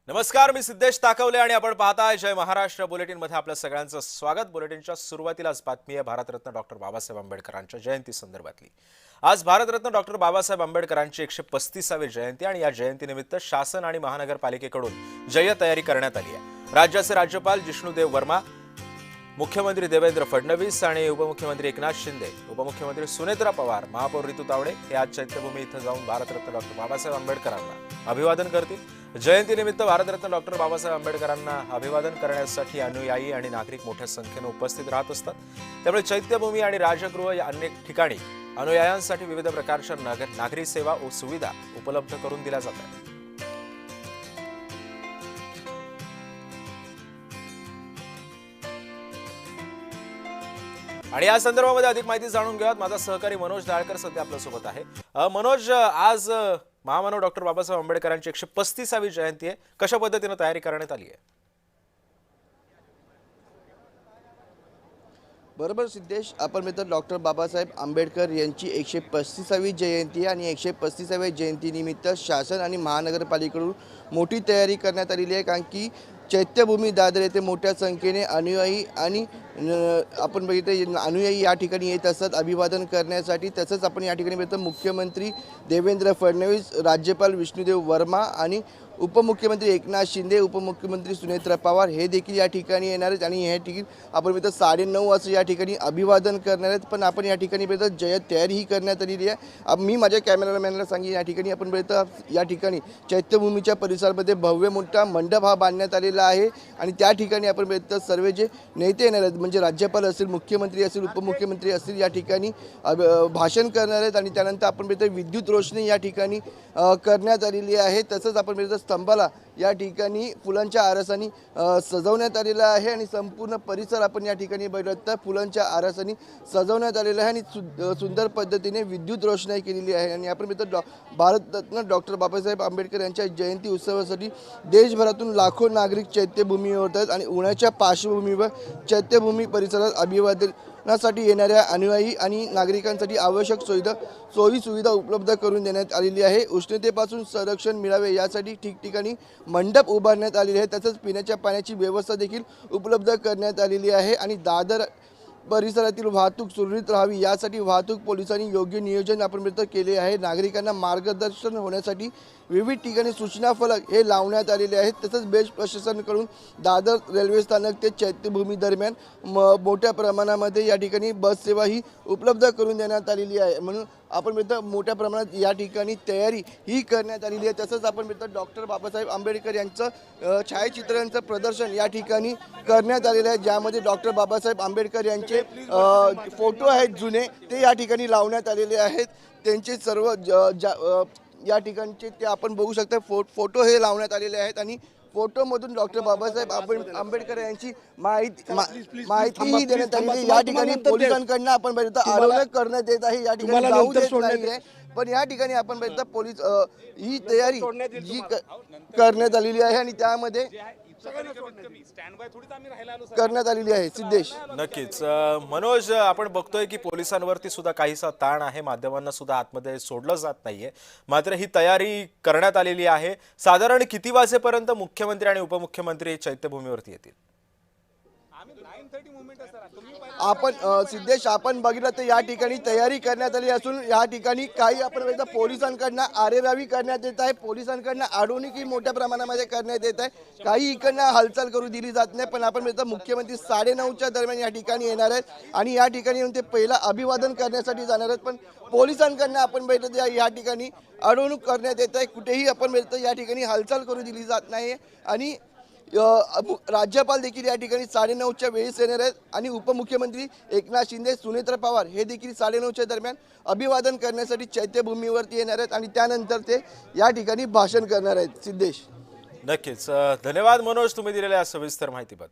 नमस्कार, मी सिद्धेश ताकवले आणि आपण पाहताय जय महाराष्ट्र बुलेटिन मध्ये आपल्या सगळ्यांचं स्वागत। बुलेटिनच्या सुरुवातीलाच बातमी आहे भारतरत्न डॉक्टर बाबासाहेब आंबेडकरांच्या जयंती संदर्भातली। आज भारतरत्न डॉक्टर बाबासाहेब आंबेडकरांची 135वी जयंती आणि या जयंतीनिमित्त शासन आणि महानगरपालिकेकडून जय तयारी करण्यात आली आहे। राज्याचे राज्यपाल जिष्णुदेव वर्मा, मुख्यमंत्री देवेंद्र फडणवीस आणि उपमुख्यमंत्री एकनाथ शिंदे, उपमुख्यमंत्री सुनेत्रा पवार, महापौर ऋतू तावडे हे आज चैत्यभूमी इथं जाऊन भारतरत्न डॉक्टर बाबासाहेब आंबेडकरांना अभिवादन करतील। जयंतीनिमित्त भारतरत्न डॉक्टर बाबासाहेब आंबेडकरांना अभिवादन करण्यासाठी अनुयायी आणि नागरिक मोठ्या संख्येने उपस्थित राहत असतात। त्यामुळे चैत्यभूमी आणि राजगृह या अनेक ठिकाणी अनुयायांसाठी विविध प्रकारच्या नागरी सेवा व सुविधा उपलब्ध करून दिल्या जातात। आणि या संदर्भामध्ये अधिक माहिती जाणून घेऊयात। माझा सहकारी मनोज दाळकर सध्या आपल्या सोबत आहे। मनोज, आज महामानव डॉक्टर बाबासाहेब आंबेडकरांची 135वी जयंती आहे, कशा पद्धतीने तयारी करण्यात आली आहे? बरोबर सिद्धेश, आपण मित्र डॉक्टर बाबासाहेब आंबेडकर यांची 135वी जयंती आणि 135व्या जयंतीनिमित्त शासन आणि महानगरपालिकेकडून मोठी तयारी करण्यात आलेली आहे। कारण की चैत्यभूमी दादर येथे मोठ्या संख्येने अनुयायी आणि आपण बघितले अनुयायी या ठिकाणी येत असतात अभिवादन करण्यासाठी। तसंच आपण या ठिकाणी बघितलं मुख्यमंत्री देवेंद्र फडणवीस, राज्यपाल विष्णुदेव वर्मा आणि उपमुख्यमंत्री एकनाथ शिंदे, उपमुख्यमंत्री सुनेत्रा पवार हे देखील या ठिकाणी येणार आहेत। आणि या ठिकाणी आपण बघितलं 9:30 वाजता या ठिकाणी अभिवादन करणार आहेत। पण आपण या ठिकाणी बघितलं जय तयारी ही करण्यात आलेली आहे। मी माझ्या कॅमेरामॅनला सांगेन, या ठिकाणी आपण बघितलं या ठिकाणी चैत्यभूमीच्या परिसरामध्ये भव्य मोठा मंडप हा बांधण्यात आलेला आहे। आणि त्या ठिकाणी आपण बघितलं सर्व जे नेते येणार आहेत, म्हणजे राज्यपाल असतील, मुख्यमंत्री असतील, उपमुख्यमंत्री असतील, या ठिकाणी भाषण करणार आहेत। आणि त्यानंतर आपण बघितलं विद्युत रोषणी या ठिकाणी करण्यात आलेली आहे। तसंच आपण बघितलं स्तंभाला या ठिकाणी फुलांच्या आरसानी सजवण्यात आलेला आहे आणि संपूर्ण परिसर आपण या ठिकाणी बघितलं तर फुलांच्या आरसानी सजवण्यात आलेला आहे आणि सुंदर पद्धतीने विद्युत रोषणाई केलेली आहे। आणि आपण बघितलं भारतरत्न डॉक्टर बाबासाहेब आंबेडकर यांच्या जयंती उत्सवासाठी देशभरातून लाखो नागरिक चैत्यभूमीवर होत आहेत। आणि उन्हाच्या पार्श्वभूमीवर चैत्यभूमी परिसरात अभिवादनासाठी येणाऱ्या अनुयायी आणि नागरिकांसाठी आवश्यक सोयी सुविधा उपलब्ध करून देण्यात आलेली आहे। उष्णतेपासून संरक्षण मिळावे यासाठी ठिकठिकाणी मंडप उभारण्यात आलेले आहे। तसंच पिण्याच्या पाण्याची व्यवस्था देखील उपलब्ध करण्यात आलेली आहे। आणि दादर परिसरातील वाहतूक सुरळीत राहावी यासाठी वाहतूक पोलिसांनी योग्य नियोजन आपण केले आहे। नागरिकांना मार्गदर्शन होण्यासाठी विविध ठिकाणी सूचना फलक हे लावण्यात आलेले आहेत। तसंच बेस्ट प्रशासनाकडून दादर रेल्वे स्थानक ते चैत्यभूमी दरम्यान मोठ्या प्रमाणामध्ये या ठिकाणी बस सेवा ही उपलब्ध करून देण्यात आलेली आहे। म्हणून आपण मित्र मोठ्या प्रमाणात या ठिकाणी तयारी ही करण्यात आलेली आहे। तसंच आपण मित्र डॉक्टर बाबासाहेब आंबेडकर यांचं छायाचित्रांचं प्रदर्शन या ठिकाणी करण्यात आलेलं आहे, ज्यामध्ये डॉक्टर बाबासाहेब आंबेडकर यांचे फोटो आहेत जुने ते या ठिकाणी लावण्यात आलेले आहेत। त्यांचे सर्व या ठिकाणचे ते आपण बघू शकता फोटो हे लावण्यात आलेले आहेत। आणि फोटोमधून डॉक्टर बाबासाहेब आंबेडकर यांची माहितीही देण्यात आलेली। या ठिकाणी पोलिसांकडून आपण बघितलं अडवणूक करण्यात येत आहे, या ठिकाणी जाऊ देत नाहीये। पण या ठिकाणी आपण बघितलं पोलीस ही तयारी जी करण्यात आलेली आहे आणि त्यामध्ये करण्यात आलेली आहे। सिद्धेश, नक्कीच मनोज, आपण बघतोय की पोलिसांवरती सुद्धा काहीसा ताण आहे, माध्यमांना सुद्धा आतमध्ये सोडलं जात नाहीये, मात्र ही तयारी करण्यात आलेली आहे। साधारण किती वाजेपर्यंत मुख्यमंत्री आणि उपमुख्यमंत्री चैत्यभूमीवरती येतील? आपण सिद्धेश आपण बघितलं तर या ठिकाणी तयारी करण्यात आली असून या ठिकाणी काही आपण बघितलं पोलिसांकडनं आरेरावी करण्यात येत आहे, पोलिसांकडनं अडवणूकही मोठ्या प्रमाणामध्ये करण्यात येत आहे। काही इकडनं हालचाल करू दिली जात नाही। पण आपण बघितलं मुख्यमंत्री 9:30च्या दरम्यान या ठिकाणी येणार आहेत आणि या ठिकाणी येऊन ते पहिला अभिवादन करण्यासाठी जाणार आहेत। पण पोलिसांकडनं आपण बघितलं या ठिकाणी अडवणूक करण्यात येत आहे, कुठेही आपण बघितलं या ठिकाणी हालचाल करू दिली जात नाही। आणि राज्यपाल देखील या ठिकाणी 9:30च्या वेळेस येणार आहेत आणि उपमुख्यमंत्री एकनाथ शिंदे, सुनेत्रा पवार हे देखील 9:30च्या दरम्यान अभिवादन करण्यासाठी चैत्यभूमीवरती येणार आहेत आणि त्यानंतर ते या ठिकाणी भाषण करणार आहेत। सिद्धेश, नक्कीच धन्यवाद मनोज, तुम्ही दिलेल्या सविस्तर माहितीबद्दल।